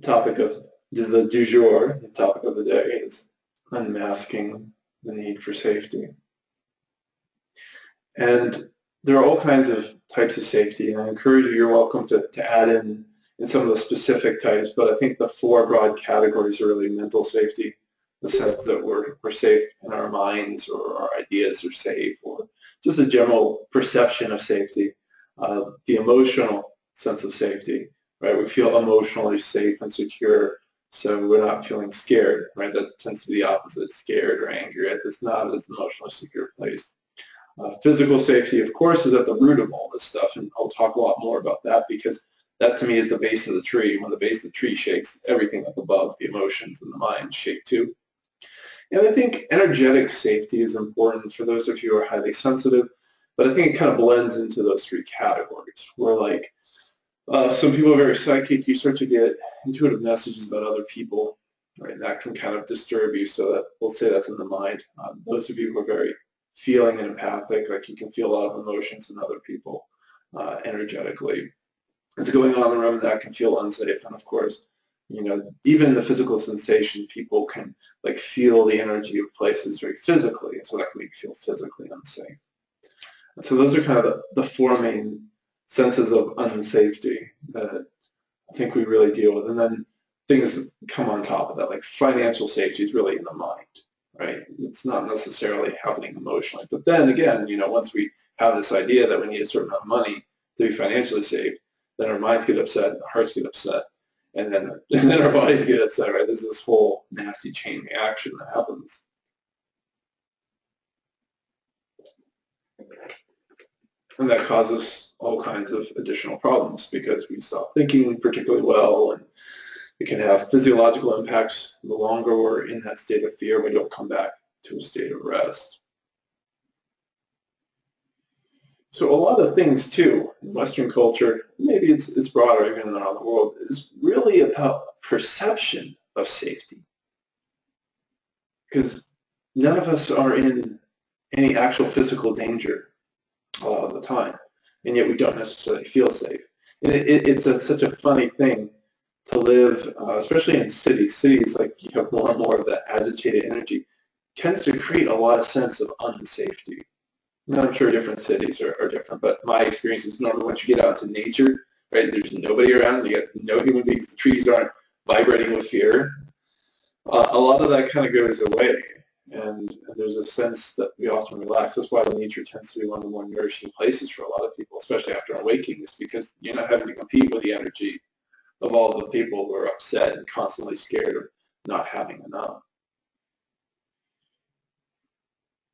topic of the du jour, the topic of the day is unmasking the need for safety. And there are all kinds of types of safety, and I encourage you, you're welcome to add in some of the specific types, but I think the four broad categories are really mental safety, the sense that we're safe in our minds, or our ideas are safe, or just a general perception of safety. The emotional sense of safety, right? We feel emotionally safe and secure, so we're not feeling scared, right? That tends to be the opposite, scared or angry. It's not as emotionally secure place. Physical safety, of course, is at the root of all this stuff, and I'll talk a lot more about that because that to me is the base of the tree. When the base of the tree shakes, everything up above, the emotions and the mind, shake too. And I think energetic safety is important for those of you who are highly sensitive, but I think it kind of blends into those three categories. Where like some people are very psychic, you start to get intuitive messages about other people, right? That can kind of disturb you, so that we'll say that's in the mind. Those of you who are very feeling and empathic, like you can feel a lot of emotions in other people energetically. It's going on in the room that can feel unsafe, and of course, even the physical sensation, people can like feel the energy of places very physically, and so that can make you feel physically unsafe. And so those are kind of the four main senses of unsafety that I think we really deal with, and then things come on top of that, like financial safety is really in the mind. Right? It's not necessarily happening emotionally. But then again, once we have this idea that we need a certain amount of money to be financially safe, then our minds get upset, our hearts get upset, and then our bodies get upset, right? There's this whole nasty chain reaction that happens. And that causes all kinds of additional problems because we stop thinking particularly well, and it can have physiological impacts. The longer we're in that state of fear, we don't come back to a state of rest. So a lot of things too in Western culture, maybe it's broader even around the world, is really about perception of safety. Because none of us are in any actual physical danger a lot of the time, and yet we don't necessarily feel safe. And it's such a funny thing to live, especially in cities. Cities, like you have more and more of that agitated energy, tends to create a lot of sense of unsafety. Now, I'm sure different cities are different, but my experience is normally once you get out to nature, right, there's nobody around, you got no human beings, the trees aren't vibrating with fear. A lot of that kind of goes away, and there's a sense that we often relax. That's why nature tends to be one of the more nourishing places for a lot of people, especially after awakening, is because you're not having to compete with the energy of all the people who are upset and constantly scared of not having enough,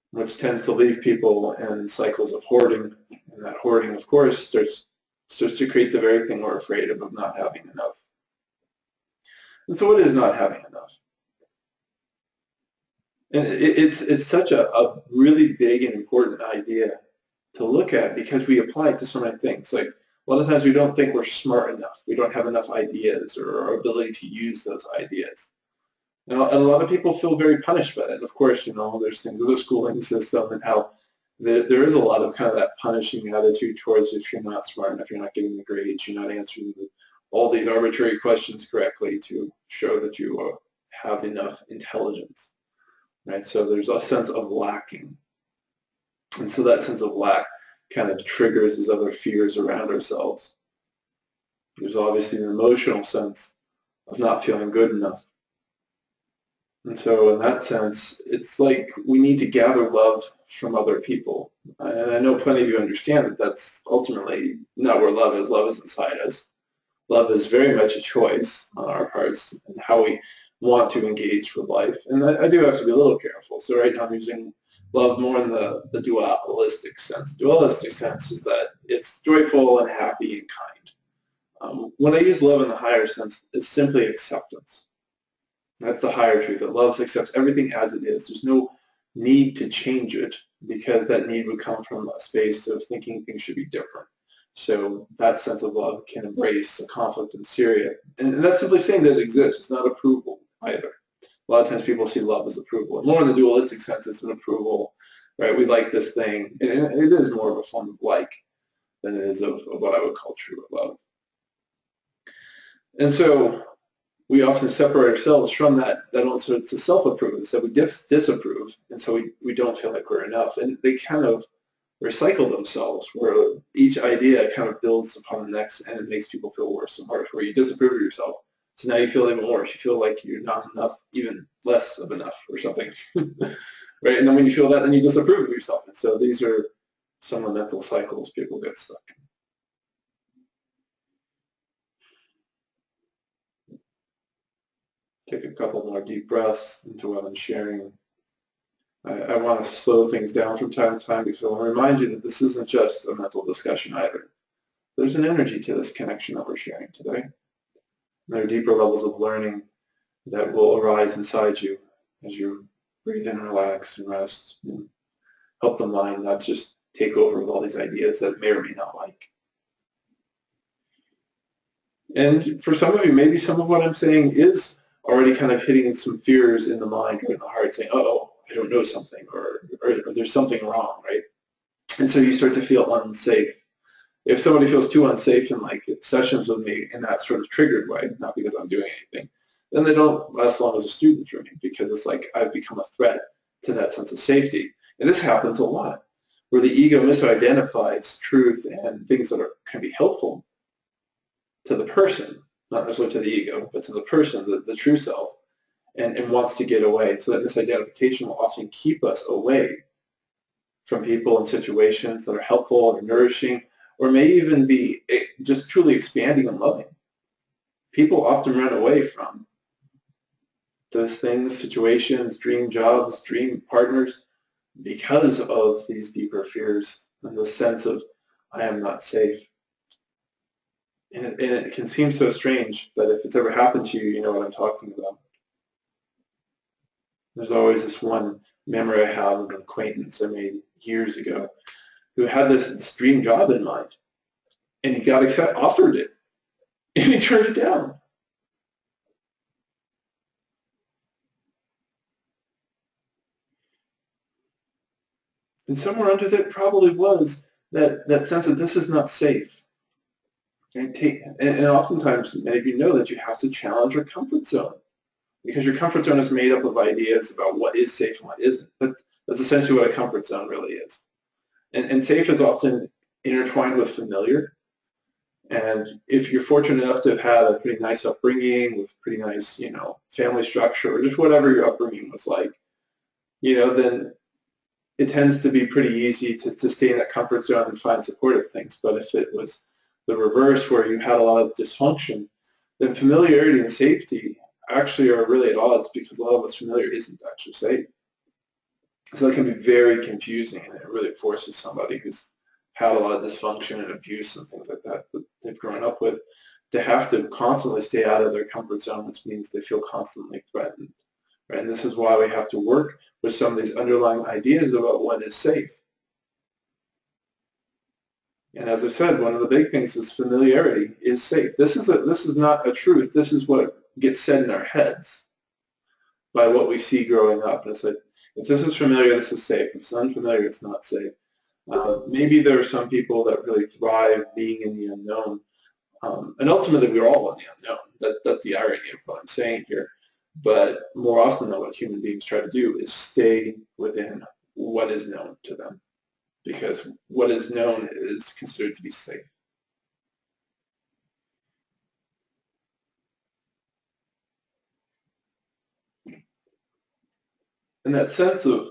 which tends to leave people in cycles of hoarding. And that hoarding, of course, starts to create the very thing we're afraid of not having enough. And so what is not having enough? And it's such a really big and important idea to look at because we apply it to so many things. Like a lot of times we don't think we're smart enough. We don't have enough ideas or our ability to use those ideas. And a lot of people feel very punished by that. And of course, there's things with the schooling system and how there is a lot of kind of that punishing attitude towards if you're not smart enough, you're not getting the grades, you're not answering all these arbitrary questions correctly to show that you have enough intelligence. Right? So there's a sense of lacking. And so that sense of lack kind of triggers these other fears around ourselves. There's obviously an emotional sense of not feeling good enough. And so in that sense, it's like we need to gather love from other people. And I know plenty of you understand that that's ultimately not where love is. Love is inside us. Love is very much a choice on our parts and how we want to engage with life. And I do have to be a little careful. So right now I'm using love more in the dualistic sense. The dualistic sense is that it's joyful and happy and kind. When I use love in the higher sense, it's simply acceptance. That's the higher truth, that love accepts everything as it is. There's no need to change it because that need would come from a space of thinking things should be different. So that sense of love can embrace the conflict in Syria. And that's simply saying that it exists. It's not approval either. A lot of times people see love as approval. And more in the dualistic sense, it's an approval, right? We like this thing. And it is more of a form of like than it is of what I would call true love. And so we often separate ourselves from that also it's a self-approval, so we disapprove, and so we don't feel like we're enough. And they kind of recycle themselves, where each idea kind of builds upon the next, and it makes people feel worse and worse, where you disapprove of yourself. So now you feel even worse. You feel like you're not enough, even less of enough or something. Right? And then when you feel that, then you disapprove of yourself. And so these are some of the mental cycles people get stuck in. Take a couple more deep breaths into what I'm sharing. I want to slow things down from time to time because I want to remind you that this isn't just a mental discussion either. There's an energy to this connection that we're sharing today. There are deeper levels of learning that will arise inside you as you breathe in, relax, and rest, and help the mind not just take over with all these ideas that may or may not like. And for some of you, maybe some of what I'm saying is already kind of hitting some fears in the mind or in the heart, saying, oh, I don't know something, or there's something wrong, right? And so you start to feel unsafe. If somebody feels too unsafe in like sessions with me in that sort of triggered way, not because I'm doing anything, then they don't last long as a student for me, because it's like I've become a threat to that sense of safety. And this happens a lot, where the ego misidentifies truth and things that can be helpful to the person, not necessarily to the ego, but to the person, the true self, and wants to get away. So that misidentification will often keep us away from people and situations that are helpful or nourishing, or may even be just truly expanding and loving. People often run away from those things, situations, dream jobs, dream partners, because of these deeper fears and the sense of, I am not safe. And it can seem so strange, but if it's ever happened to you, you know what I'm talking about. There's always this one memory I have of an acquaintance I made years ago who had this dream job in mind, and he got offered it, and he turned it down. And somewhere under there probably was that sense that this is not safe. And oftentimes, many of you know that you have to challenge your comfort zone, because your comfort zone is made up of ideas about what is safe and what isn't. That's essentially what a comfort zone really is. And safe is often intertwined with familiar. And if you're fortunate enough to have had a pretty nice upbringing with pretty nice, family structure, or just whatever your upbringing was like, then it tends to be pretty easy to stay in that comfort zone and find supportive things. But if it was the reverse, where you had a lot of dysfunction, then familiarity and safety actually are really at odds, because a lot of what's familiar isn't actually safe. So that can be very confusing, and it really forces somebody who's had a lot of dysfunction and abuse and things like that they've grown up with to have to constantly stay out of their comfort zone, which means they feel constantly threatened. Right? And this is why we have to work with some of these underlying ideas about what is safe. And as I said, one of the big things is familiarity is safe. This is not a truth. This is what gets said in our heads by what we see growing up. And it's like, if this is familiar, this is safe. If it's unfamiliar, it's not safe. Maybe there are some people that really thrive being in the unknown. And ultimately, we're all in the unknown. That's the irony of what I'm saying here. But more often than what human beings try to do is stay within what is known to them, because what is known is considered to be safe. And that sense of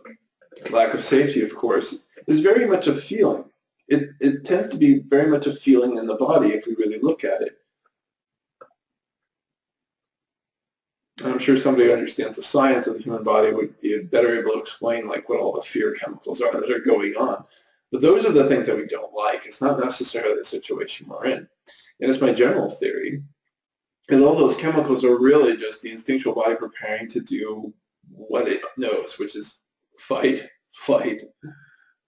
lack of safety, of course, is very much a feeling. It tends to be very much a feeling in the body if we really look at it. And I'm sure somebody who understands the science of the human body would be better able to explain like what all the fear chemicals are that are going on. But those are the things that we don't like. It's not necessarily the situation we're in. And it's my general theory. And all those chemicals are really just the instinctual body preparing to do what it knows, which is fight, flight,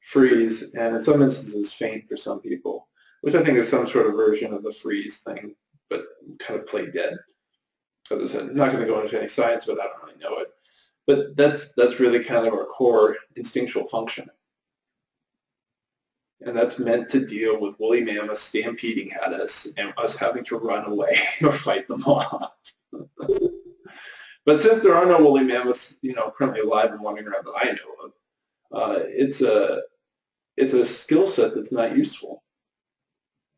freeze, and in some instances faint for some people, which I think is some sort of version of the freeze thing, but kind of play dead. As I said, I'm not going to go into any science, but I don't really know it. But that's really kind of our core instinctual functioning. And that's meant to deal with woolly mammoths stampeding at us and us having to run away or fight them off. But since there are no woolly mammoths, currently alive and wandering around that I know of, it's a skill set that's not useful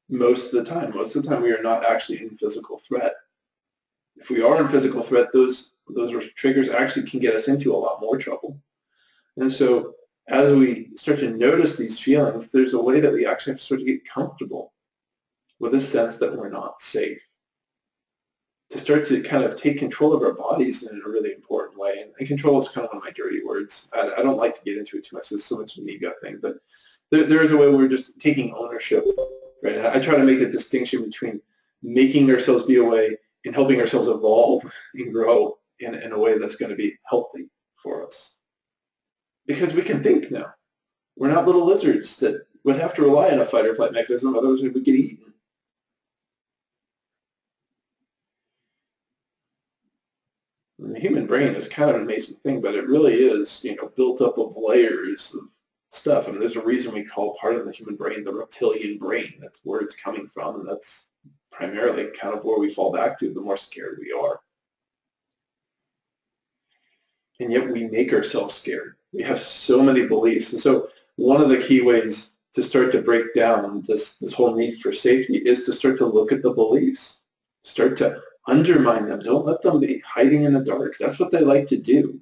most of the time. Most of the time, we are not actually in physical threat. If we are in physical threat, those triggers actually can get us into a lot more trouble. And so as we start to notice these feelings, there's a way that we actually have to start to get comfortable with a sense that we're not safe. To start to kind of take control of our bodies in a really important way. And control is kind of one of my dirty words. I don't like to get into it too much. It's so much an ego thing. But there is a way where we're just taking ownership. Right? And I try to make a distinction between making ourselves be a way and helping ourselves evolve and grow in a way that's going to be healthy for us. Because we can think now. We're not little lizards that would have to rely on a fight or flight mechanism, otherwise we would get eaten. And the human brain is kind of an amazing thing, but it really is, built up of layers of stuff. I mean, there's a reason we call part of the human brain the reptilian brain. That's where it's coming from, and that's primarily kind of where we fall back to the more scared we are. And yet we make ourselves scared. We have so many beliefs. And so one of the key ways to start to break down this whole need for safety is to start to look at the beliefs. Start to undermine them. Don't let them be hiding in the dark. That's what they like to do.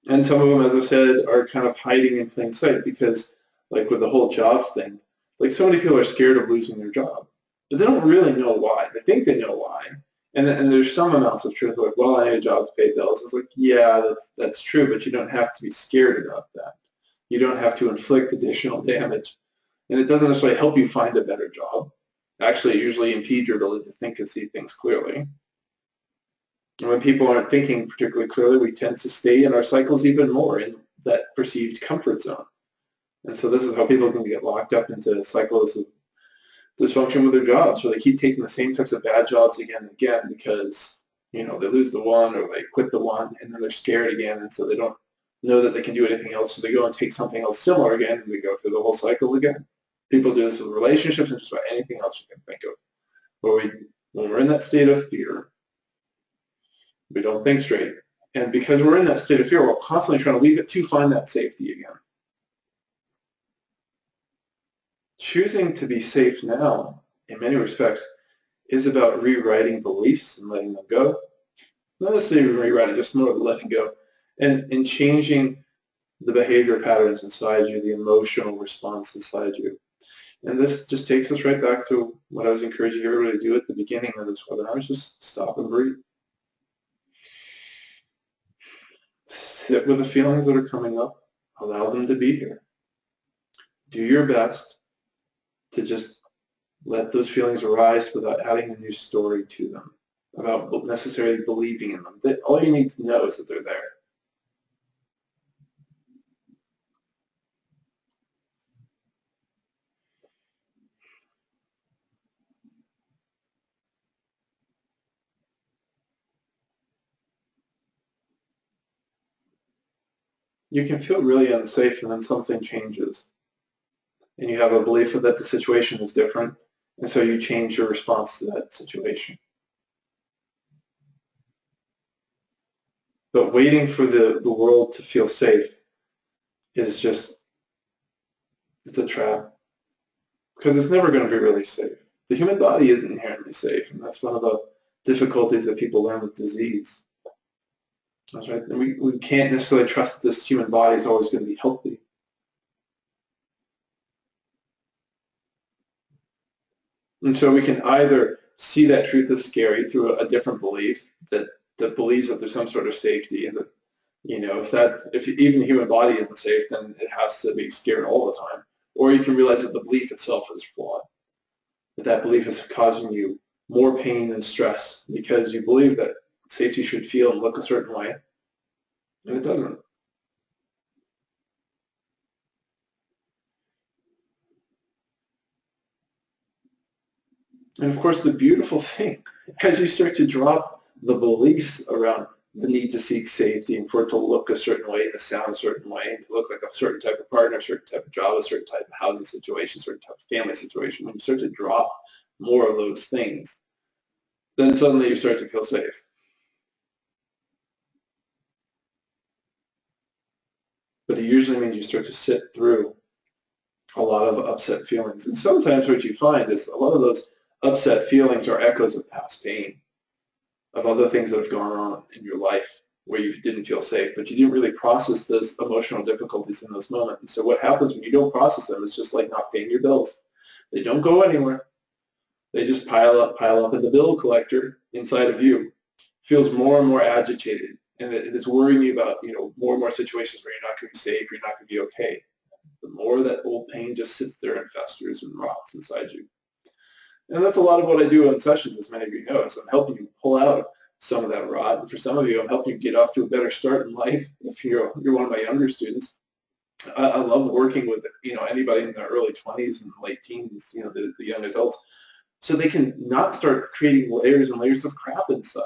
And some of them, as I said, are kind of hiding in plain sight because, like with the whole jobs thing, like so many people are scared of losing their job, but they don't really know why. They think they know why. And there's some amounts of truth, like, well, I need a job to pay bills. It's like, yeah, that's true, but you don't have to be scared about that. You don't have to inflict additional damage. And it doesn't necessarily help you find a better job. Actually, it usually impedes your ability to think and see things clearly. And when people aren't thinking particularly clearly, we tend to stay in our cycles even more in that perceived comfort zone. And so this is how people can get locked up into cycles of dysfunction with their jobs, where they keep taking the same types of bad jobs again and again because, they lose the one or they quit the one and then they're scared again, and so they don't know that they can do anything else, so they go and take something else similar again and we go through the whole cycle again. People do this with relationships and just about anything else you can think of. When we're in that state of fear, we don't think straight. And because we're in that state of fear, we're constantly trying to leave it to find that safety again. Choosing to be safe now, in many respects, is about rewriting beliefs and letting them go. Not necessarily rewriting, just more of letting go. And changing the behavior patterns inside you, the emotional response inside you. And this just takes us right back to what I was encouraging everybody to do at the beginning of this webinar, is just stop and breathe. Sit with the feelings that are coming up. Allow them to be here. Do your best to just let those feelings arise without adding a new story to them, about necessarily believing in them. All you need to know is that they're there. You can feel really unsafe and then something changes. And you have a belief that the situation is different, and so you change your response to that situation. But waiting for the world to feel safe is it's a trap, because it's never going to be really safe. The human body isn't inherently safe, and that's one of the difficulties that people learn with disease. That's right. And we can't necessarily trust that this human body is always going to be healthy. And so we can either see that truth as scary through a different belief that believes that there's some sort of safety, and that, if even the human body isn't safe, then it has to be scared all the time. Or you can realize that the belief itself is flawed, that belief is causing you more pain and stress because you believe that safety should feel and look a certain way, and it doesn't. And of course, the beautiful thing, as you start to drop the beliefs around the need to seek safety and for it to look a certain way, to sound a certain way, and to look like a certain type of partner, a certain type of job, a certain type of housing situation, a certain type of family situation, when you start to drop more of those things, then suddenly you start to feel safe. But it usually means you start to sit through a lot of upset feelings. And sometimes what you find is a lot of those upset feelings are echoes of past pain, of other things that have gone on in your life where you didn't feel safe, but you didn't really process those emotional difficulties in those moments. And so what happens when you don't process them is just like not paying your bills. They don't go anywhere. They just pile up, and the bill collector inside of you feels more and more agitated, and it is worrying you about, more and more situations where you're not going to be safe, you're not going to be okay. The more that old pain just sits there and festers and rots inside you. And that's a lot of what I do in sessions, as many of you know, is I'm helping you pull out some of that rot. And for some of you, I'm helping you get off to a better start in life. If you're one of my younger students, I love working with anybody in their early 20s and late teens, the young adults, so they can not start creating layers and layers of crap inside.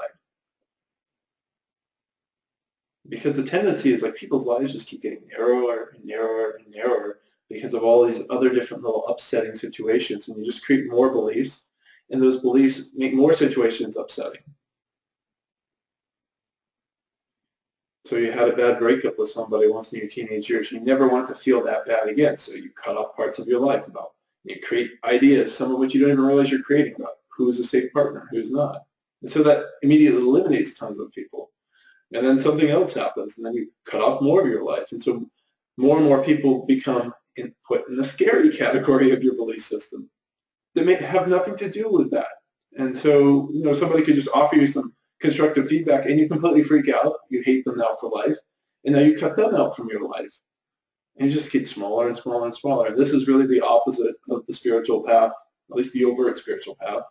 Because the tendency is like people's lives just keep getting narrower and narrower and narrower because of all these other different little upsetting situations, and you just create more beliefs, and those beliefs make more situations upsetting. So you had a bad breakup with somebody once in your teenage years. You never want to feel that bad again, so you cut off parts of your life about. You create ideas, some of which you don't even realize you're creating, about who is a safe partner, who's not. And so that immediately eliminates tons of people. And then something else happens, and then you cut off more of your life. And so more and more people become put in the scary category of your belief system that may have nothing to do with that. And so, somebody could just offer you some constructive feedback and you completely freak out. You hate them now for life. And now you cut them out from your life. And you just get smaller and smaller and smaller. And this is really the opposite of the spiritual path, at least the overt spiritual path.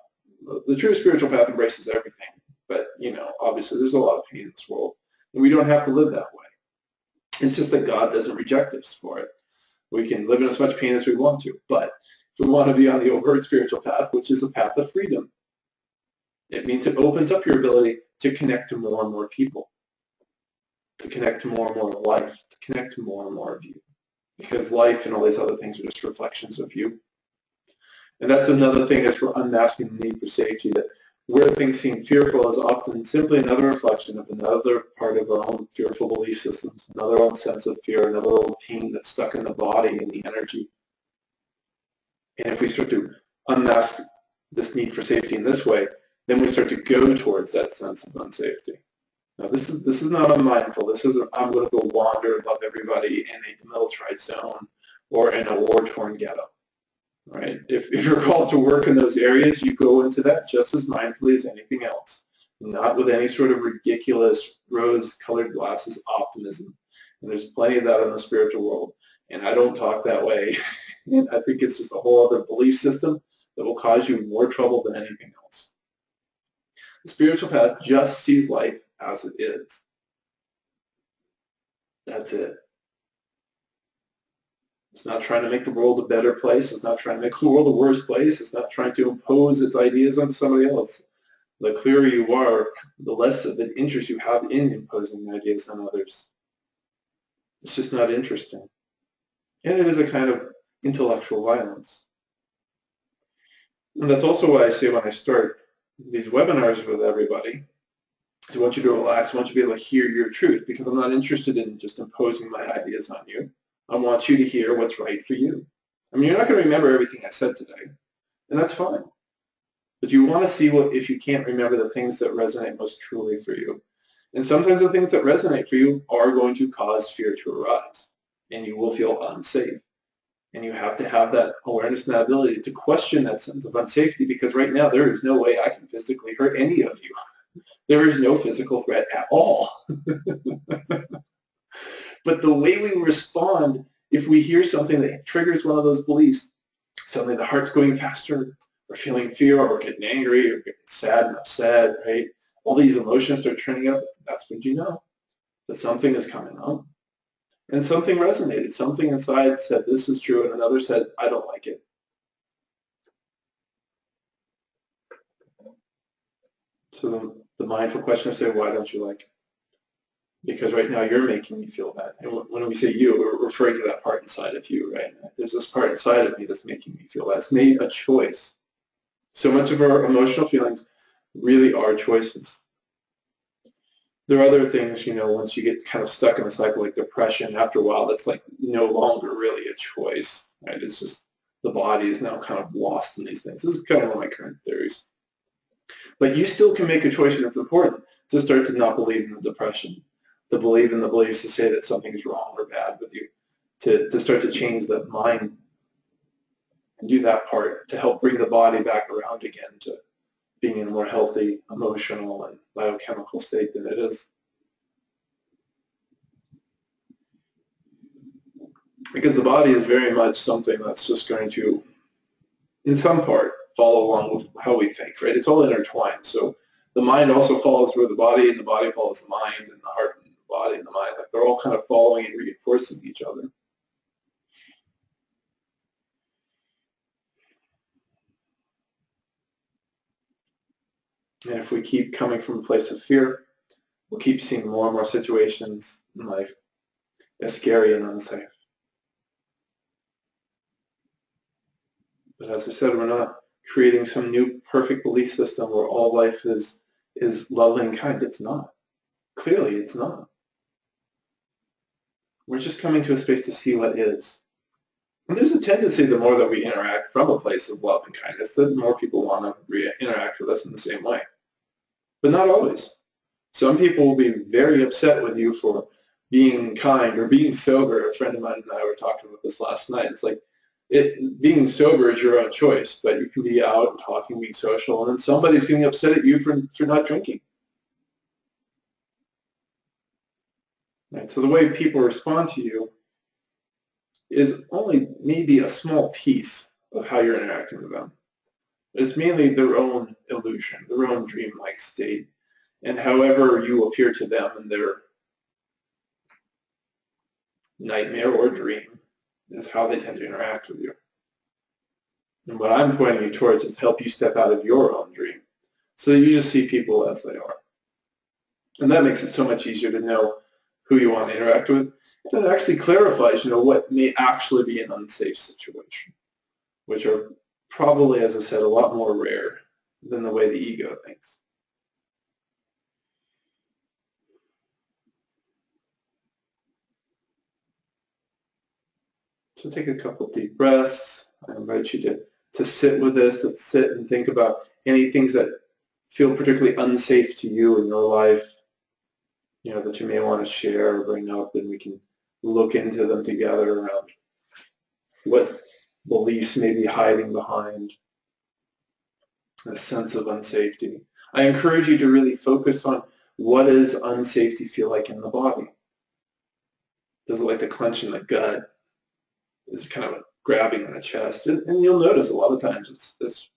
The true spiritual path embraces everything. But, obviously there's a lot of pain in this world. And we don't have to live that way. It's just that God doesn't reject us for it. We can live in as much pain as we want to. But if we want to be on the overt spiritual path, which is a path of freedom, it means it opens up your ability to connect to more and more people, to connect to more and more of life, to connect to more and more of you. Because life and all these other things are just reflections of you. And that's another thing as we're unmasking the need for safety, that where things seem fearful is often simply another reflection of another part of our own fearful belief systems, another own sense of fear, another little pain that's stuck in the body and the energy. And if we start to unmask this need for safety in this way, then we start to go towards that sense of unsafety. Now, this is not unmindful. This isn't, I'm going to go wander above everybody in a demilitarized zone or in a war-torn ghetto. Right? If you're called to work in those areas, you go into that just as mindfully as anything else, not with any sort of ridiculous rose-colored glasses optimism. And there's plenty of that in the spiritual world. And I don't talk that way. And I think it's just a whole other belief system that will cause you more trouble than anything else. The spiritual path just sees life as it is. That's it. It's not trying to make the world a better place. It's not trying to make the world a worse place. It's not trying to impose its ideas on somebody else. The clearer you are, the less of an interest you have in imposing ideas on others. It's just not interesting. And it is a kind of intellectual violence. And that's also why I say when I start these webinars with everybody, I want you to relax. I want you to be able to hear your truth, because I'm not interested in just imposing my ideas on you. I want you to hear what's right for you. I mean, you're not going to remember everything I said today, and that's fine. But you want to see if you can't remember the things that resonate most truly for you. And sometimes the things that resonate for you are going to cause fear to arise, and you will feel unsafe. And you have to have that awareness and that ability to question that sense of unsafety, because right now there is no way I can physically hurt any of you. There is no physical threat at all. But the way we respond, if we hear something that triggers one of those beliefs, suddenly the heart's going faster, we're feeling fear, or we're getting angry, or getting sad and upset, right? All these emotions start turning up. That's when you know that something is coming up. And something resonated. Something inside said, this is true, and another said, I don't like it. So the mindful question is, say, why don't you like it? Because right now you're making me feel bad. And when we say you, we're referring to that part inside of you, right? There's this part inside of me that's making me feel bad. It's made a choice. So much of our emotional feelings really are choices. There are other things, once you get kind of stuck in a cycle like depression, after a while, that's like no longer really a choice, right? It's just the body is now kind of lost in these things. This is kind of one of my current theories. But you still can make a choice, and it's important to start to not believe in the depression, to believe in the beliefs, to say that something is wrong or bad with you, to start to change the mind and do that part to help bring the body back around again to being in a more healthy emotional and biochemical state than it is. Because the body is very much something that's just going to, in some part, follow along with how we think, right? It's all intertwined. So the mind also follows with the body, and the body follows the mind, and the heart and the body and the mind. Like they're all kind of following and reinforcing each other. And if we keep coming from a place of fear, we'll keep seeing more and more situations in life as scary and unsafe. But as we said, we're not creating some new perfect belief system where all life is love and kind. It's not. Clearly, it's not. We're just coming to a space to see what is. And there's a tendency, the more that we interact from a place of love and kindness, the more people want to interact with us in the same way. But not always. Some people will be very upset with you for being kind or being sober. A friend of mine and I were talking about this last night. It's like being sober is your own choice, but you can be out and talking, being social, and then somebody's getting upset at you for not drinking. Right? So the way people respond to you is only maybe a small piece of how you're interacting with them. It's mainly their own illusion, their own dreamlike state, and however you appear to them in their nightmare or dream is how they tend to interact with you. And what I'm pointing you towards is to help you step out of your own dream so that you just see people as they are. And that makes it so much easier to know who you want to interact with. And it actually clarifies, what may actually be an unsafe situation, which are probably, as I said, a lot more rare than the way the ego thinks. So take a couple deep breaths. I invite you to sit with this, to sit and think about any things that feel particularly unsafe to you in your life, that you may want to share or bring up, and we can look into them together around what beliefs may be hiding behind a sense of unsafety. I encourage you to really focus on what does unsafety feel like in the body. Does it like the clench in the gut? Is kind of a grabbing in the chest? And you'll notice a lot of times it's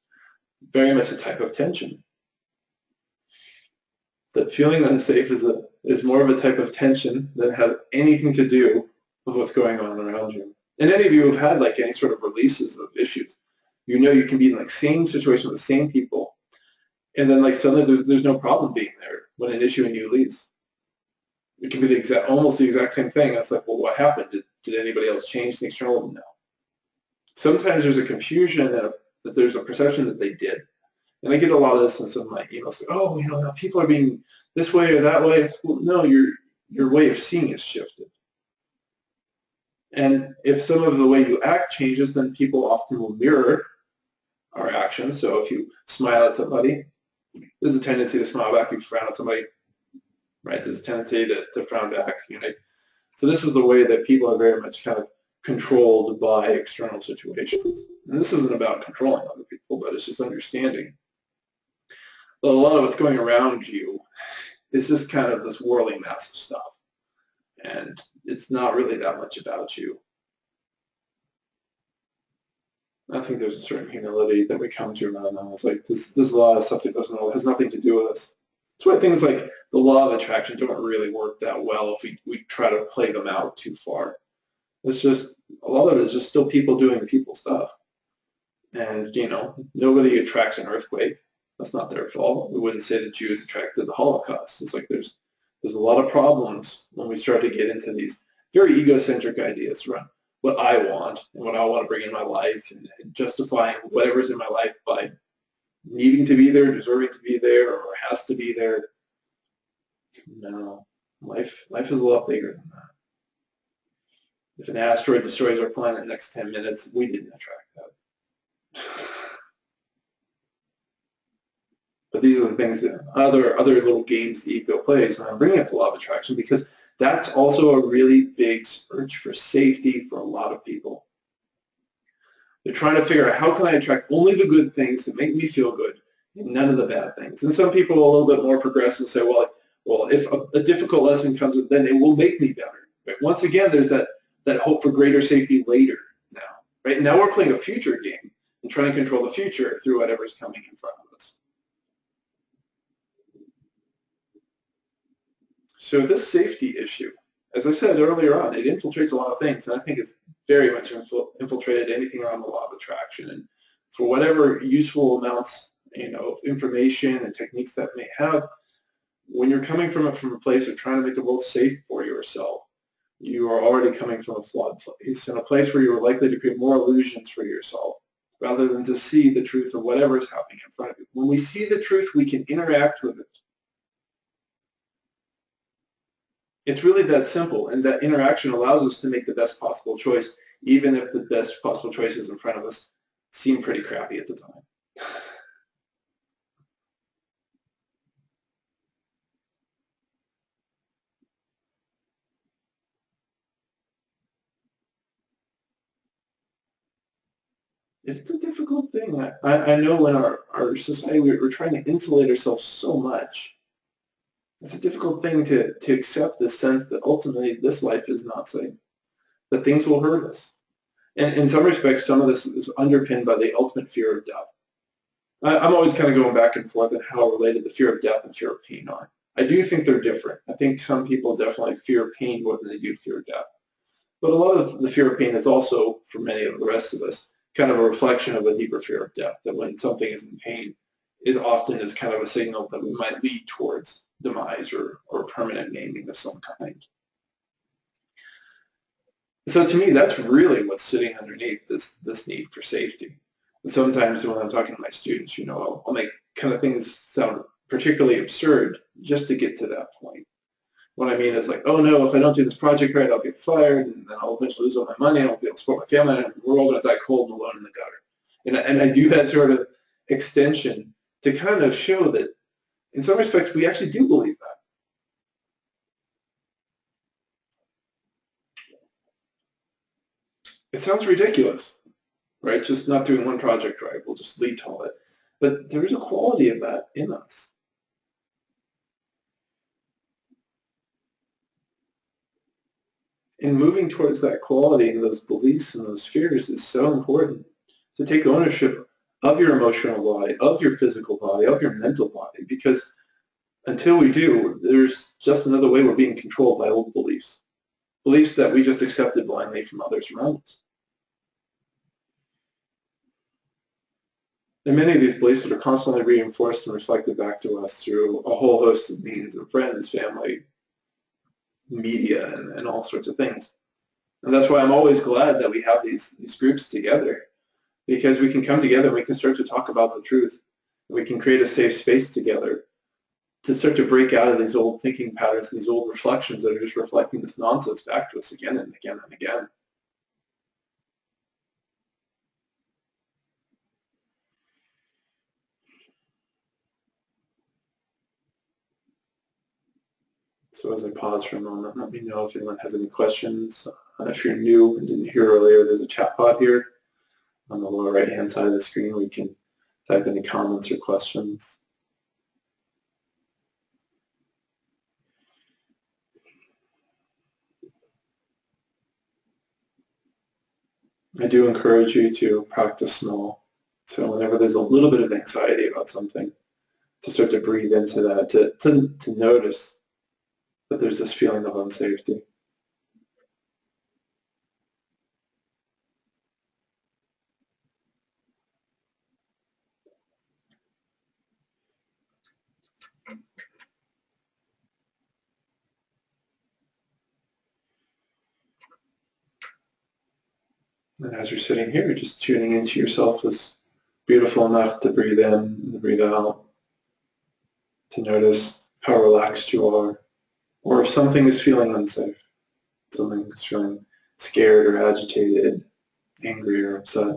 very much a type of tension. That feeling unsafe is more of a type of tension that has anything to do with what's going on around you. And any of you who've had like any sort of releases of issues, you can be in like same situation with the same people, and then like suddenly there's no problem being there when an issue in you leaves. It can be almost the exact same thing. It's like, well, what happened? Did anybody else change things? No. Sometimes there's a confusion that there's a perception that they did. And I get a lot of this in some of my emails. Like, oh, now people are being this way or that way. It's like, well, no, your way of seeing is shifted. And if some of the way you act changes, then people often will mirror our actions. So if you smile at somebody, there's a tendency to smile back. If you frown at somebody, right? There's a tendency to frown back. So this is the way that people are very much kind of controlled by external situations. And this isn't about controlling other people, but it's just understanding that a lot of what's going around you is just kind of this whirling mass of stuff. And it's not really that much about you. I think there's a certain humility that we come to around now. It's like there's a lot of stuff that has nothing to do with us. That's why things like the law of attraction don't really work that well if we try to play them out too far. It's just, a lot of it is just still people doing people stuff. And, nobody attracts an earthquake. That's not their fault. We wouldn't say the Jews attracted the Holocaust. It's like there's a lot of problems when we start to get into these very egocentric ideas around what I want and what I want to bring in my life and justifying whatever's in my life by needing to be there, deserving to be there, or has to be there. No, life is a lot bigger than that. If an asteroid destroys our planet in the next 10 minutes, we didn't attract that. But these are the things that other little games the ego plays, and I'm bringing it to law of attraction because that's also a really big search for safety for a lot of people. They're trying to figure out how can I attract only the good things that make me feel good and none of the bad things. And some people are a little bit more progressive say, well, if a difficult lesson comes, then it will make me better. But once again, there's that hope for greater safety later now. Right now we're playing a future game and trying to control the future through whatever's coming in front of us. So this safety issue, as I said earlier on, it infiltrates a lot of things, and I think it's very much infiltrated anything around the law of attraction. And for whatever useful amounts, of information and techniques that may have, when you're coming from a place of trying to make the world safe for yourself, you are already coming from a flawed place, in a place where you're likely to create more illusions for yourself, rather than to see the truth of whatever is happening in front of you. When we see the truth, we can interact with it. It's really that simple, and that interaction allows us to make the best possible choice, even if the best possible choices in front of us seem pretty crappy at the time. It's a difficult thing. I know in our society we're trying to insulate ourselves so much. It's a difficult thing to accept the sense that ultimately this life is not safe, that things will hurt us. And in some respects, some of this is underpinned by the ultimate fear of death. I'm always kind of going back and forth on how related the fear of death and fear of pain are. I do think they're different. I think some people definitely fear pain more than they do fear death. But a lot of the fear of pain is also, for many of the rest of us, kind of a reflection of a deeper fear of death, that when something is in pain, it often is kind of a signal that we might lead towards demise or permanent naming of some kind. So to me, that's really what's sitting underneath this need for safety. And sometimes when I'm talking to my students, I'll make kind of things sound particularly absurd just to get to that point. What I mean is like, oh no, if I don't do this project right, I'll get fired, and then I'll eventually lose all my money, I won't be able to support my family, and we're all going to die cold and alone in the gutter. And I do that sort of extension to kind of show that in some respects we actually do believe that. It sounds ridiculous, right? Just not doing one project right will just lead to all that. But there is a quality of that in us. And moving towards that quality and those beliefs and those fears is so important, to take ownership of your emotional body, of your physical body, of your mental body, because until we do, there's just another way we're being controlled by old beliefs, beliefs that we just accepted blindly from others around us. And many of these beliefs that are constantly reinforced and reflected back to us through a whole host of means of friends, family, media, and all sorts of things. And that's why I'm always glad that we have these groups together, because we can come together and we can start to talk about the truth. We can create a safe space together to start to break out of these old thinking patterns, these old reflections that are just reflecting this nonsense back to us again and again and again. So as I pause for a moment, let me know if anyone has any questions. If you're new and didn't hear earlier, there's a chat pod here on the lower right-hand side of the screen. We can type any comments or questions. I do encourage you to practice small. So whenever there's a little bit of anxiety about something, to start to breathe into that, to notice that there's this feeling of unsafety. And as you're sitting here, just tuning into yourself as beautiful enough to breathe in and breathe out, to notice how relaxed you are, or if something is feeling unsafe, something is feeling scared or agitated, angry or upset.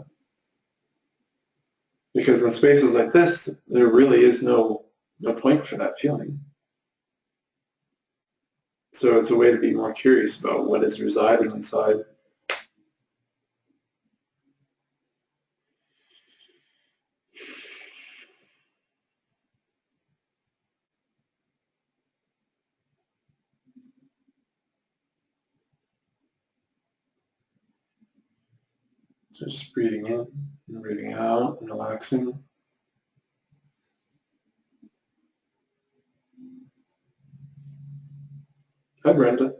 Because in spaces like this, there really is no point for that feeling. So it's a way to be more curious about what is residing inside. So just breathing in and breathing out and relaxing. Hi, Brenda.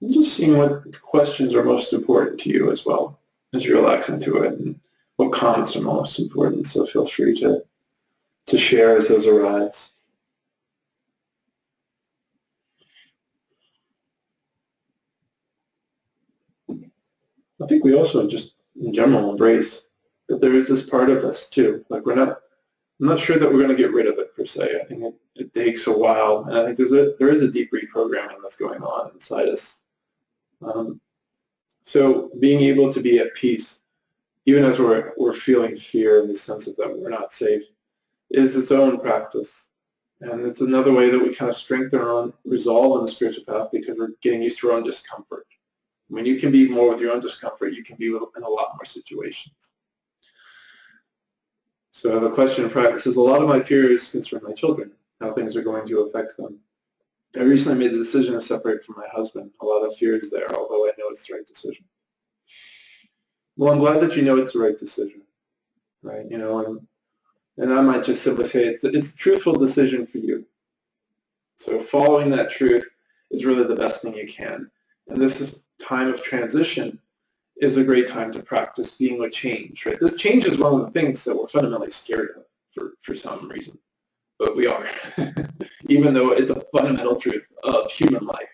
And just seeing what questions are most important to you as well as you relax into it, and what comments are most important. So feel free to share as those arise. I think we also just in general embrace that there is this part of us too. Like I'm not sure that we're going to get rid of it per se. I think it takes a while, and I think there is a deep reprogramming that's going on inside us. Um, so being able to be at peace, even as we're feeling fear in the sense of that we're not safe, is its own practice. And it's another way that we kind of strengthen our own resolve in the spiritual path because we're getting used to our own discomfort. When you can be more with your own discomfort, you can be in a lot more situations. So I have a question in practice. Is a lot of my fears concern my children, how things are going to affect them. I recently made the decision to separate from my husband. A lot of fears there, although I know it's the right decision. Well, I'm glad that you know it's the right decision, right? You know, and I might just simply say it's a truthful decision for you. So following that truth is really the best thing you can. And this is time of transition is a great time to practice being with change, right? This change is one of the things that we're fundamentally scared of for some reason, but we are, even though it's a fundamental truth of human life,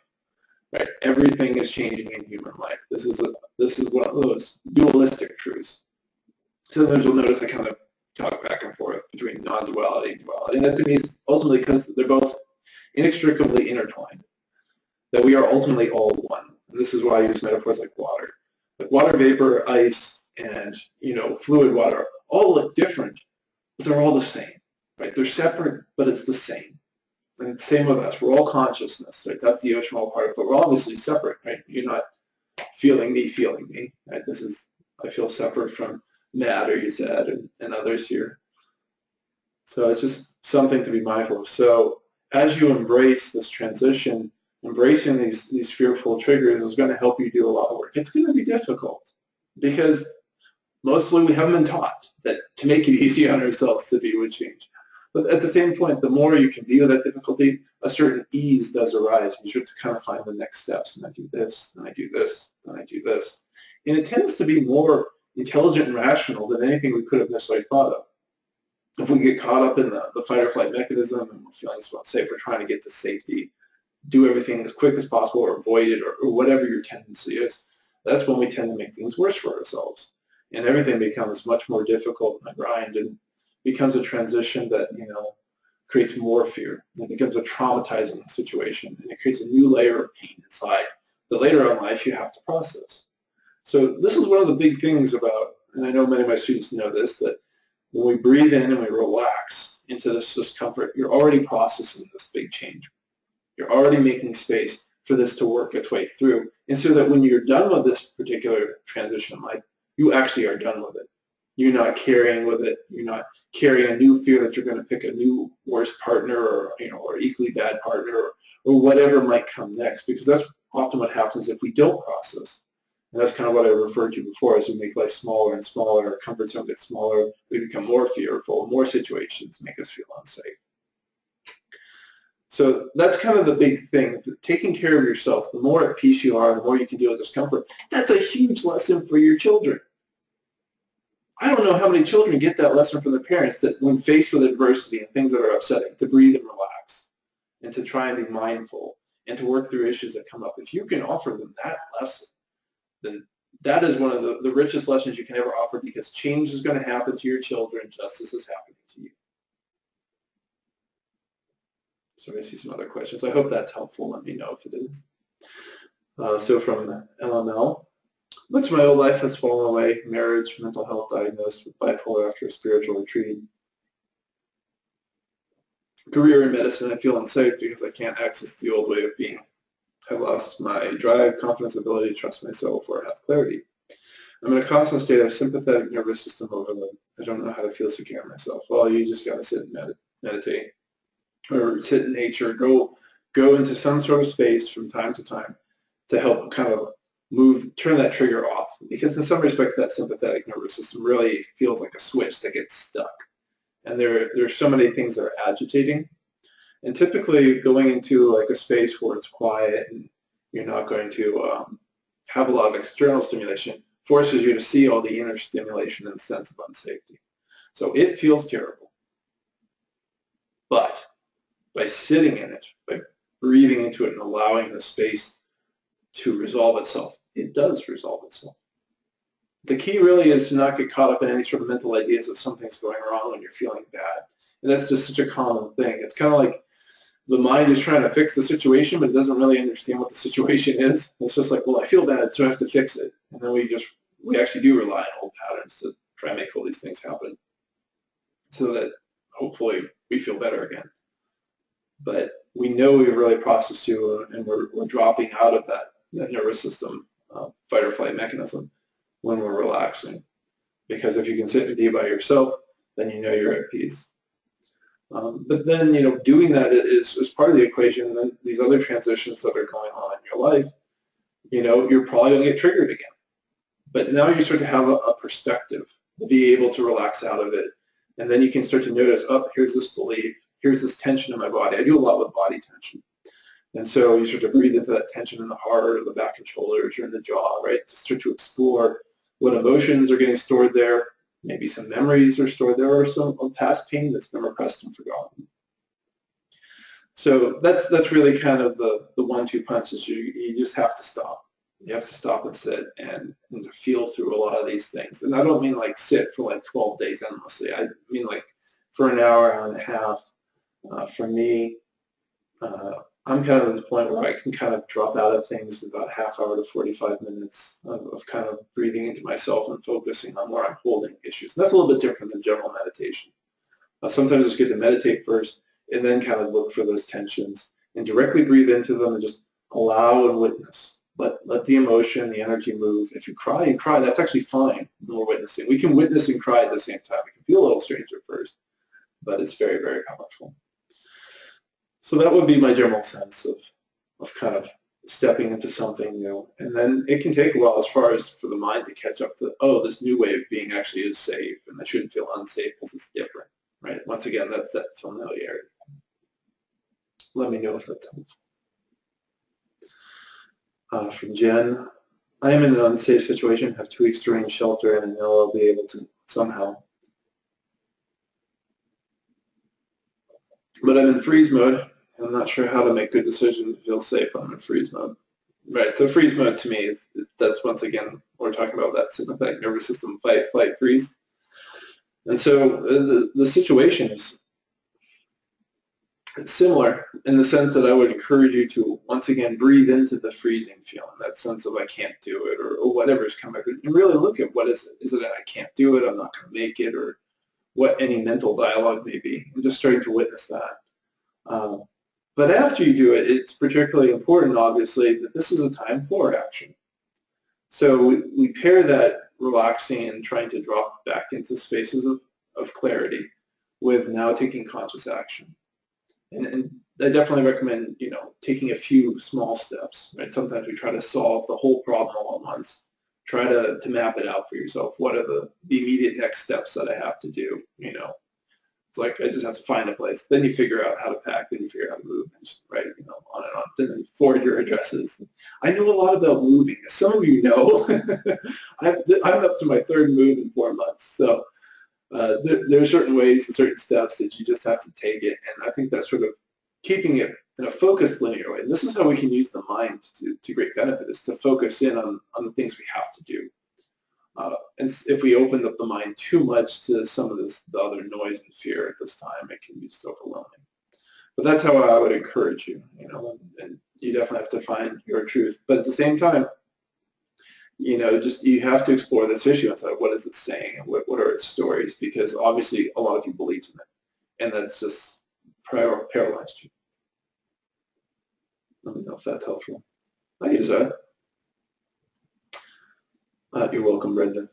right? Everything is changing in human life. This is one of those dualistic truths. Sometimes you'll notice I kind of talk back and forth between non-duality and duality, and that to me is ultimately because they're both inextricably intertwined, that we are ultimately all one. And this is why I use metaphors like water. Like water vapor, ice, and fluid water all look different, but they're all the same, right? They're separate, but it's the same. And same with us. We're all consciousness, right? That's the emotional part, but we're obviously separate, right? You're not feeling me, right? I feel separate from Matt or Yazed and others here. So it's just something to be mindful of. So as you embrace this transition, embracing these fearful triggers is going to help you do a lot of work. It's going to be difficult because mostly we haven't been taught that to make it easy on ourselves to be with change. But at the same point, the more you can be with that difficulty, a certain ease does arise. You have to kind of find the next steps. And I do this, and I do this, and I do this. And it tends to be more intelligent and rational than anything we could have necessarily thought of. If we get caught up in the fight or flight mechanism and we're feeling unsafe, we're trying to get to safety, do everything as quick as possible or avoid it or whatever your tendency is, that's when we tend to make things worse for ourselves. And everything becomes much more difficult in the grind and becomes a transition that, creates more fear. It becomes a traumatizing situation and it creates a new layer of pain inside that later in life you have to process. So this is one of the big things about, and I know many of my students know this, that when we breathe in and we relax into this discomfort, you're already processing this big change. You're already making space for this to work its way through. And so that when you're done with this particular transition in life, you actually are done with it. You're not carrying with it. You're not carrying a new fear that you're going to pick a new worse partner or equally bad partner or whatever might come next, because that's often what happens if we don't process. And that's kind of what I referred to before. As we make life smaller and smaller, our comfort zone gets smaller, we become more fearful, more situations make us feel unsafe. So that's kind of the big thing. Taking care of yourself, the more at peace you are, the more you can deal with discomfort. That's a huge lesson for your children. I don't know how many children get that lesson from their parents, that when faced with adversity and things that are upsetting, to breathe and relax and to try and be mindful and to work through issues that come up. If you can offer them that lesson, then that is one of the richest lessons you can ever offer, because change is going to happen to your children just as is happening to you. So I see some other questions. I hope that's helpful. Let me know if it is. So from LML, much of my old life has fallen away. Marriage, mental health, diagnosed with bipolar after a spiritual retreat. Career in medicine, I feel unsafe because I can't access the old way of being. I've lost my drive, confidence, ability to trust myself, or have clarity. I'm in a constant state of sympathetic nervous system overload. I don't know how to feel secure in myself. Well, you just got to sit and meditate, or sit in nature. Go into some sort of space from time to time to help kind of turn that trigger off. Because in some respects, that sympathetic nervous system really feels like a switch that gets stuck. And there's so many things that are agitating. And typically going into like a space where it's quiet and you're not going to have a lot of external stimulation forces you to see all the inner stimulation and sense of unsafety. So it feels terrible. But by sitting in it, by breathing into it and allowing the space to resolve itself, it does resolve itself. The key really is to not get caught up in any sort of mental ideas that something's going wrong when you're feeling bad. And that's just such a common thing. It's kind of like the mind is trying to fix the situation, but it doesn't really understand what the situation is. It's just like, well, I feel bad, so I have to fix it. And then we actually do rely on old patterns to try and make all these things happen so that hopefully we feel better again. But we know we've really processed through, and we're dropping out of that nervous system fight or flight mechanism when we're relaxing. Because if you can sit and be by yourself, then you know you're at peace. But then, doing that is part of the equation. And then these other transitions that are going on in your life, you're probably going to get triggered again. But now you start to have a perspective, to be able to relax out of it. And then you can start to notice, here's this belief, here's this tension in my body. I do a lot with body tension. And so you start to breathe into that tension in the heart or the back and shoulders or in the jaw, right? To start to explore what emotions are getting stored there. Maybe some memories are stored there, or some past pain that's been repressed and forgotten. So that's really kind of the 1-2 punches. You just have to stop. You have to stop and sit and to feel through a lot of these things. And I don't mean like sit for like 12 days endlessly. I mean like for an hour and a half. For me, I'm kind of at the point where I can kind of drop out of things in about half hour to 45 minutes of kind of breathing into myself and focusing on where I'm holding issues. And that's a little bit different than general meditation. Sometimes it's good to meditate first and then kind of look for those tensions and directly breathe into them and just allow and witness. Let the emotion, the energy move. If you cry, you cry. That's actually fine when we're witnessing. We can witness and cry at the same time. It can feel a little strange at first, but it's very, very powerful. So that would be my general sense of kind of stepping into something new. And then it can take a while as far as for the mind to catch up to, this new way of being actually is safe, and I shouldn't feel unsafe because it's different, right? Once again, that's that familiarity. Let me know if that's helpful. From Jen, I am in an unsafe situation, have 2 weeks to arrange shelter, and I know I'll be able to somehow. But I'm in freeze mode. I'm not sure how to make good decisions to feel safe when I'm in freeze mode. Right, so freeze mode to me, that's once again, we're talking about that sympathetic nervous system, fight, flight, freeze. And so the situation is similar in the sense that I would encourage you to, once again, breathe into the freezing feeling, that sense of I can't do it, or whatever's coming up, and really look at what is it. Is it I can't do it, I'm not going to make it, or what any mental dialogue may be, and just starting to witness that. But after you do it, it's particularly important, obviously, that this is a time for action. So we pair that relaxing and trying to drop back into spaces of clarity with now taking conscious action. And I definitely recommend, taking a few small steps, right? Sometimes we try to solve the whole problem all at once. Try to map it out for yourself. What are the immediate next steps that I have to do, It's like I just have to find a place. Then you figure out how to pack. Then you figure out how to move. And just, right, on and on. and then forward your addresses. I know a lot about moving. As some of you know, I'm up to my third move in 4 months. So there are certain ways and certain steps that you just have to take it. And I think that's sort of keeping it in a focused linear way. And this is how we can use the mind to great benefit, is to focus in on the things we have to do. And if we open up the mind too much to some of the other noise and fear at this time, it can be just overwhelming. But that's how I would encourage you, and you definitely have to find your truth. But at the same time, you have to explore this issue and say, what is it saying, and what are its stories? Because obviously a lot of you believe in it, and that's just paralyzed you. Let me know if that's helpful. Hi, Yuzette. You're welcome, Brenda.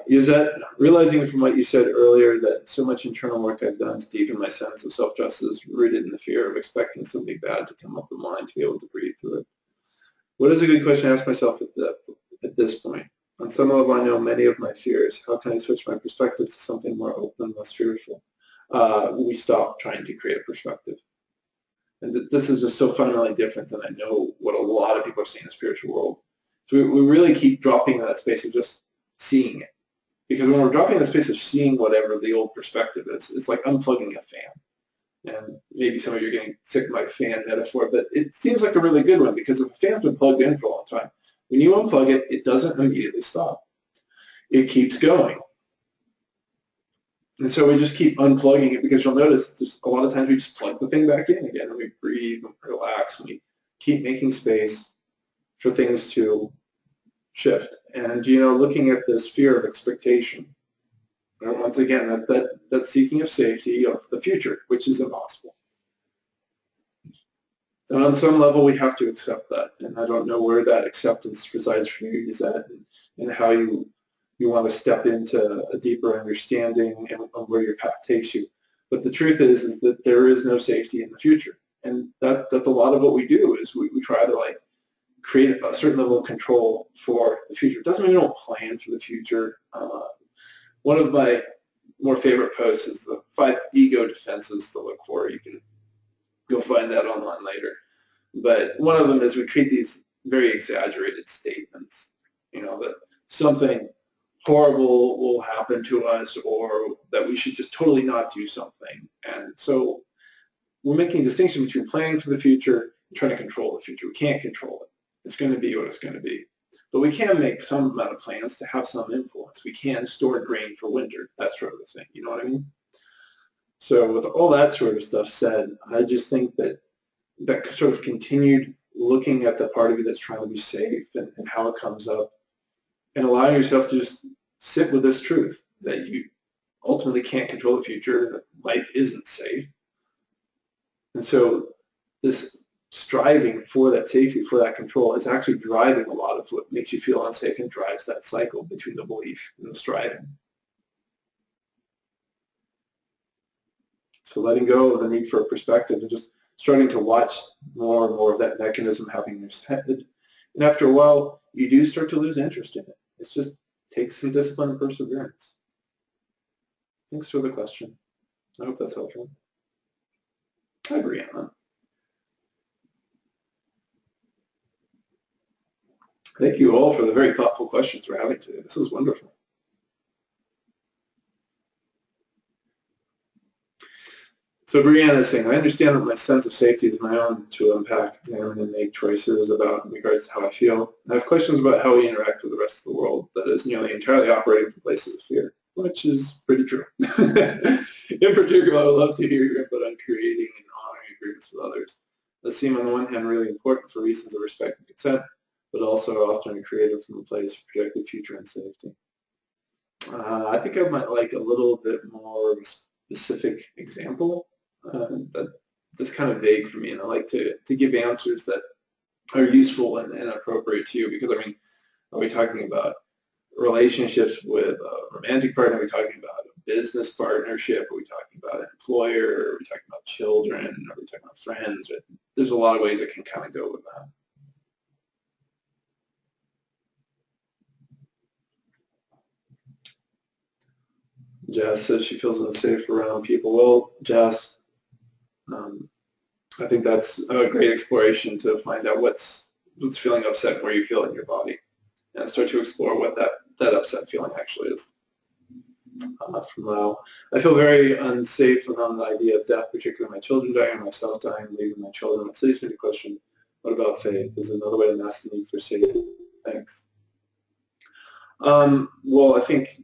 Yuzette, realizing from what you said earlier that so much internal work I've done to deepen my sense of self-trust is rooted in the fear of expecting something bad to come up the line to be able to breathe through it. What is a good question to ask myself at this point? On some level, I know many of my fears. How can I switch my perspective to something more open, less fearful? We stop trying to create a perspective. And this is just so fundamentally different than I know what a lot of people are seeing in the spiritual world. So we really keep dropping in that space of just seeing it. Because when we're dropping in the space of seeing whatever the old perspective is, it's like unplugging a fan. And maybe some of you are getting sick of my fan metaphor, but it seems like a really good one, because if a fan's been plugged in for a long time, when you unplug it, it doesn't immediately stop. It keeps going. And so we just keep unplugging it, because you'll notice there's a lot of times we just plug the thing back in again, and we breathe and relax, and we keep making space for things to shift. And, looking at this fear of expectation, once again, that seeking of safety of the future, which is impossible. And on some level, we have to accept that. And I don't know where that acceptance resides for you, is that, and how you want to step into a deeper understanding and where your path takes you. But the truth is that there is no safety in the future. And that's a lot of what we do, is we try to create a certain level of control for the future. It doesn't mean we don't plan for the future. One of my more favorite posts is the 5 ego defenses to look for. You can go find that online later. But one of them is we create these very exaggerated statements, that something horrible will happen to us, or that we should just totally not do something. And so we're making a distinction between planning for the future and trying to control the future. We can't control it. It's going to be what it's going to be. But we can make some amount of plans to have some influence. We can store grain for winter, that sort of a thing. You know what I mean? So with all that sort of stuff said, I just think that sort of continued looking at the part of you that's trying to be safe and how it comes up, and allowing yourself to just sit with this truth that you ultimately can't control the future, that life isn't safe. And so this striving for that safety, for that control, is actually driving a lot of what makes you feel unsafe and drives that cycle between the belief and the striving. So letting go of the need for a perspective and just starting to watch more and more of that mechanism happening in your head. And after a while, you do start to lose interest in it. It just takes some discipline and perseverance. Thanks for the question. I hope that's helpful. Hi, Brianna. Thank you all for the very thoughtful questions we're having today. This is wonderful. So Brianna is saying, I understand that my sense of safety is my own to unpack, examine, and make choices about in regards to how I feel. I have questions about how we interact with the rest of the world that is nearly entirely operating from places of fear, which is pretty true. In particular, I would love to hear your input on creating and honoring agreements with others that seem on the one hand really important for reasons of respect and consent, but also are often created from a place of projected future and safety. I think I might like a little bit more of a specific example. That's kind of vague for me, and I like to give answers that are useful and appropriate to you, because, I mean, are we talking about relationships with a romantic partner? Are we talking about a business partnership? Are we talking about an employer? Are we talking about children? Are we talking about friends? There's a lot of ways I can kind of go with that. Jess says she feels unsafe around people. Well, Jess, I think that's a great exploration to find out what's feeling upset and where you feel in your body, and start to explore what that upset feeling actually is. From now, I feel very unsafe around the idea of death, particularly my children dying or myself dying, leaving my children. It leads me to question, what about faith? Is another way to mask the need for safety? Thanks. Well, I think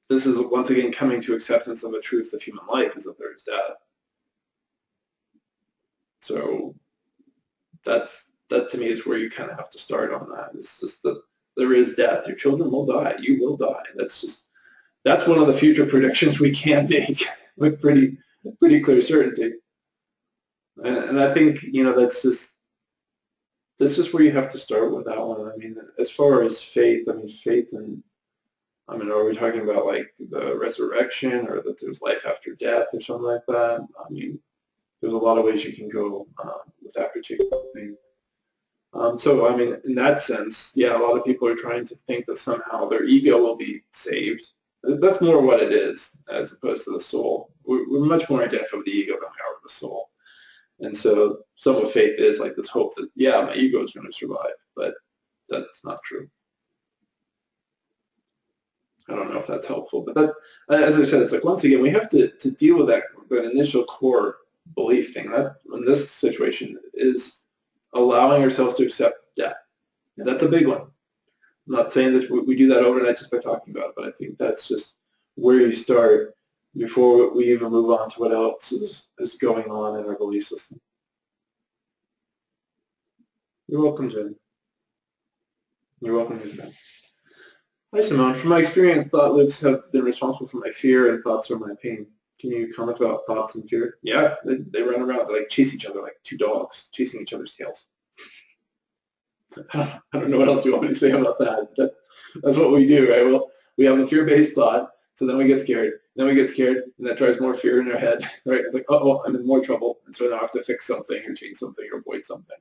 this is once again coming to acceptance of the truth of human life, is that there is death. So that to me is where you kind of have to start on that. It's just that there is death. Your children will die. You will die. That's one of the future predictions we can make with pretty clear certainty. And I think, that's just where you have to start with that one. I mean, as far as faith, are we talking about like the resurrection, or that there's life after death or something like that? I mean, there's a lot of ways you can go with that particular thing. So, I mean, in that sense, yeah, a lot of people are trying to think that somehow their ego will be saved. That's more what it is, as opposed to the soul. We're much more identified with the ego than we are with the soul. And so some of faith is like this hope that, yeah, my ego is going to survive, but that's not true. I don't know if that's helpful, but that, as I said, it's like, once again, we have to deal with that initial core belief thing. That in this situation is allowing ourselves to accept death. And that's a big one. I'm not saying that we do that overnight just by talking about it, but I think that's just where you start before we even move on to what else is going on in our belief system. You're welcome, Jen. You're welcome, Jen. Hi, Simone. From my experience, thought loops have been responsible for my fear, and thoughts are my pain. Can you comment about thoughts and fear? Yeah, they run around, they like chase each other like two dogs chasing each other's tails. I don't know what else you want me to say about that. That's what we do, right? Well, we have a fear-based thought, so then we get scared. Then we get scared, and that drives more fear in our head, right? It's like, oh, I'm in more trouble, and so now I have to fix something or change something or avoid something.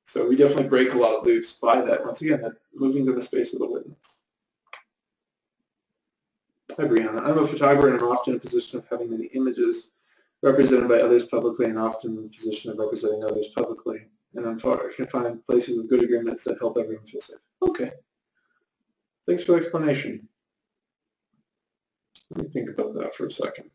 So we definitely break a lot of loops by that. Once again, that moving to the space of the witness. Hi, Brianna. I'm a photographer, and I'm often in a position of having many images represented by others publicly, and often in a position of representing others publicly. And I can find places with good agreements that help everyone feel safe. Okay. Thanks for the explanation. Let me think about that for a second.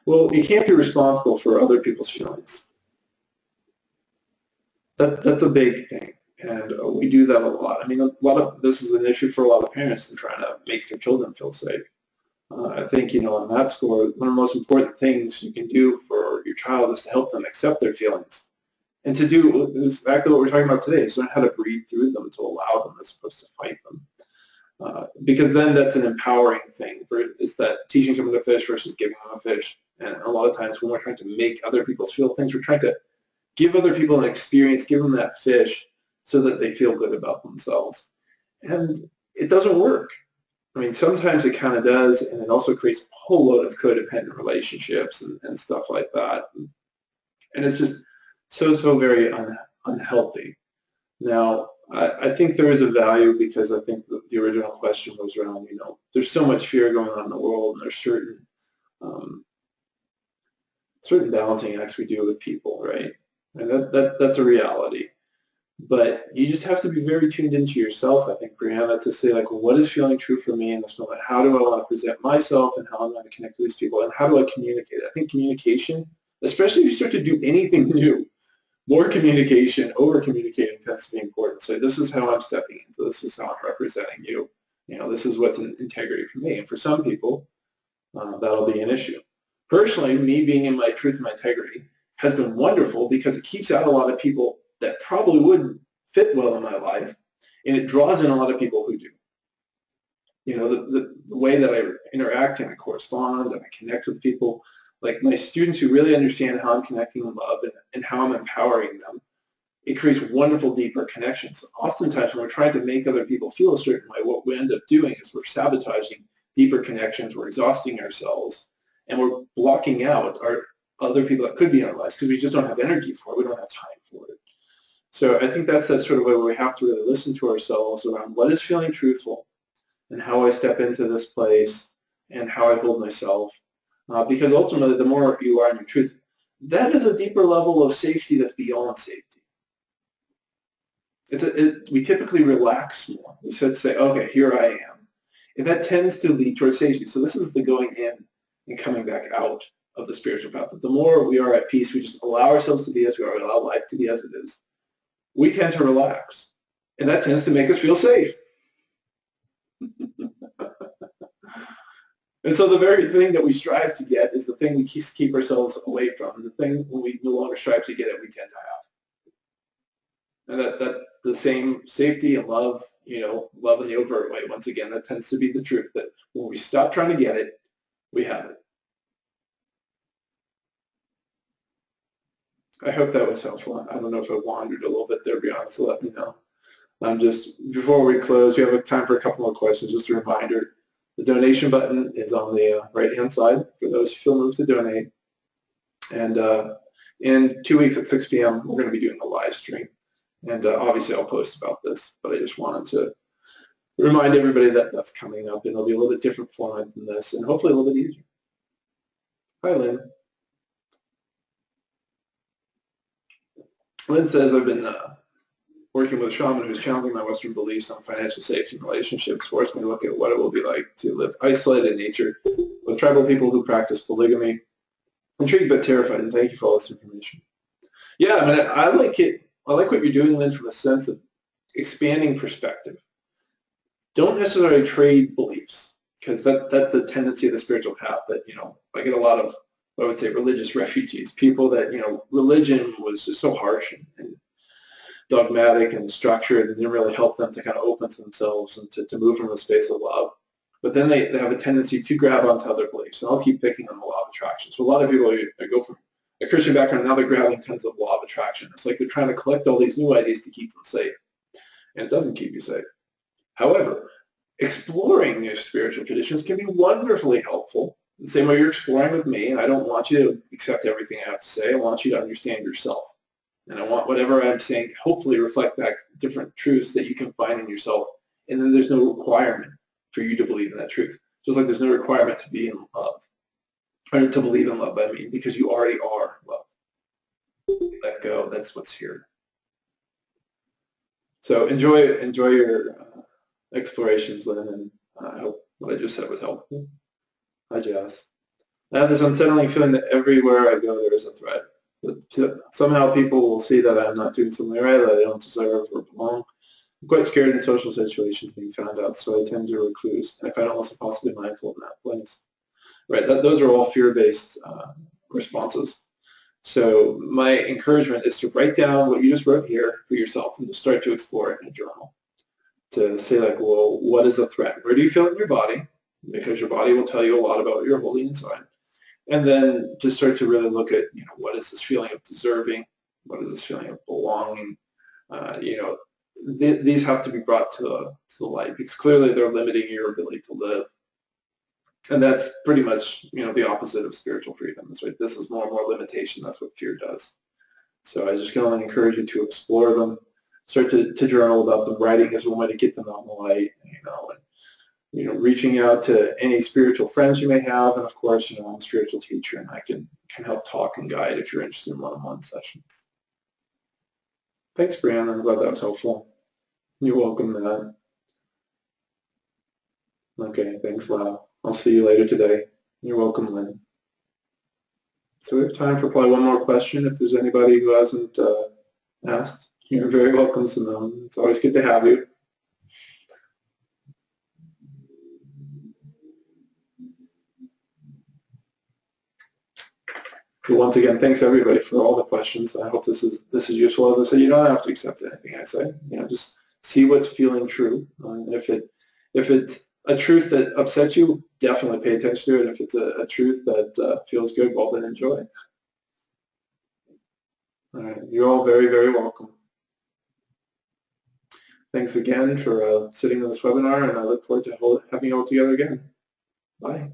Well, you can't be responsible for other people's feelings. That's a big thing, and we do that a lot. I mean, this is an issue for a lot of parents in trying to make their children feel safe. I think, on that score, one of the most important things you can do for your child is to help them accept their feelings. And to do exactly what we're talking about today, is learn how to breathe through them, to allow them as opposed to fight them. Because then that's an empowering thing. It's that teaching someone to fish versus giving them a fish. And a lot of times when we're trying to make other people feel things, we're trying to give other people an experience, give them that fish so that they feel good about themselves. And it doesn't work. I mean, sometimes it kind of does, and it also creates a whole load of codependent relationships and stuff like that. And it's just so very unhealthy. Now, I think there is a value, because I think the original question was around, there's so much fear going on in the world, and there's certain balancing acts we do with people, right? And that's a reality. But you just have to be very tuned into yourself, I think, Brianna, to say, like, well, what is feeling true for me in this moment? How do I want to present myself, and how am I going to connect to these people, and how do I communicate? I think communication, especially if you start to do anything new, more communication, over-communicating tends to be important. So this is how I'm stepping into, this is how I'm representing you. This is what's in integrity for me. And for some people, that'll be an issue. Personally, me being in my truth and my integrity has been wonderful, because it keeps out a lot of people that probably wouldn't fit well in my life, and it draws in a lot of people who do. The way that I interact and I correspond and I connect with people, like my students who really understand how I'm connecting in love and how I'm empowering them, it creates wonderful, deeper connections. Oftentimes when we're trying to make other people feel a certain way, what we end up doing is we're sabotaging deeper connections, we're exhausting ourselves, and we're blocking out our other people that could be in our lives because we just don't have energy for it. We don't have time for it. So I think that's that sort of way where we have to really listen to ourselves around what is feeling truthful and how I step into this place and how I hold myself. Because ultimately, the more you are in your truth, that is a deeper level of safety that's beyond safety. We typically relax more. We start to say, okay, here I am. And that tends to lead towards safety. So this is the going in and coming back out of the spiritual path. The more we are at peace, we just allow ourselves to be as we are, we allow life to be as it is. We tend to relax. And that tends to make us feel safe. And so the very thing that we strive to get is the thing we keep ourselves away from. And the thing when we no longer strive to get it, we tend to have. And that the same safety and love, love in the overt way, once again, that tends to be the truth, that when we stop trying to get it, we have it. I hope that was helpful. I don't know if I wandered a little bit there, be honest, so let me know. Before we close, we have time for a couple more questions. Just a reminder, the donation button is on the right-hand side for those who feel moved to donate. And in 2 weeks at 6 p.m., we're going to be doing a live stream. And obviously I'll post about this, but I just wanted to remind everybody that that's coming up, and it'll be a little bit different format than this, and hopefully a little bit easier. Hi, Lynn. Lynn says, I've been working with a shaman who's challenging my Western beliefs on financial safety and relationships, forced me to look at what it will be like to live isolated in nature with tribal people who practice polygamy. Intrigued but terrified, and thank you for all this information. Yeah, I mean, I like it. I like what you're doing, Lynn, from a sense of expanding perspective. Don't necessarily trade beliefs, because that's a tendency of the spiritual path that, I get a lot of, I would say, religious refugees, people that, religion was just so harsh and dogmatic and structured and didn't really help them to kind of open to themselves and to move from a space of love. But then they have a tendency to grab onto other beliefs. And I'll keep picking on the law of attraction. So a lot of people go from a Christian background, now they're grabbing tons of law of attraction. It's like they're trying to collect all these new ideas to keep them safe. And it doesn't keep you safe. However, exploring new spiritual traditions can be wonderfully helpful. The same way you're exploring with me. I don't want you to accept everything I have to say. I want you to understand yourself. And I want whatever I'm saying to hopefully reflect back different truths that you can find in yourself. And then there's no requirement for you to believe in that truth. Just like there's no requirement to be in love. Or to believe in love, I mean, because you already are love. Let go. That's what's here. So enjoy your explorations, Lynn, and I hope what I just said was helpful. Hi, Jess. I have this unsettling feeling that everywhere I go there is a threat. That somehow people will see that I'm not doing something right, that I don't deserve or belong. I'm quite scared in social situations being found out, so I tend to recluse. I find almost impossibly mindful in that place. Right, those are all fear-based responses. So my encouragement is to write down what you just wrote here for yourself and to start to explore it in a journal. To say like, well, what is a threat? Where do you feel it in your body? Because your body will tell you a lot about what you're holding inside. And then to start to really look at, what is this feeling of deserving? What is this feeling of belonging? These have to be brought to the light because clearly they're limiting your ability to live. And that's pretty much, the opposite of spiritual freedom. That's right. This is more and more limitation. That's what fear does. So I just can only encourage you to explore them, start to journal about them. Writing is one way to get them out in the light, and reaching out to any spiritual friends you may have. And of course, I'm a spiritual teacher and I can help talk and guide if you're interested in one-on-one sessions. Thanks, Brianna. I'm glad that was helpful. You're welcome, Matt. Okay, thanks, Lau. I'll see you later today. You're welcome, Lynn. So we have time for probably one more question if there's anybody who hasn't asked. You're very welcome, Simone. It's always good to have you. But once again, thanks everybody for all the questions. I hope this is useful. As I said, you don't have to accept anything I say. Just see what's feeling true. If it's a truth that upsets you, definitely pay attention to it. If it's a truth that feels good, well, then enjoy it. All right, you're all very, very welcome. Thanks again for sitting in this webinar, and I look forward to having you all together again. Bye.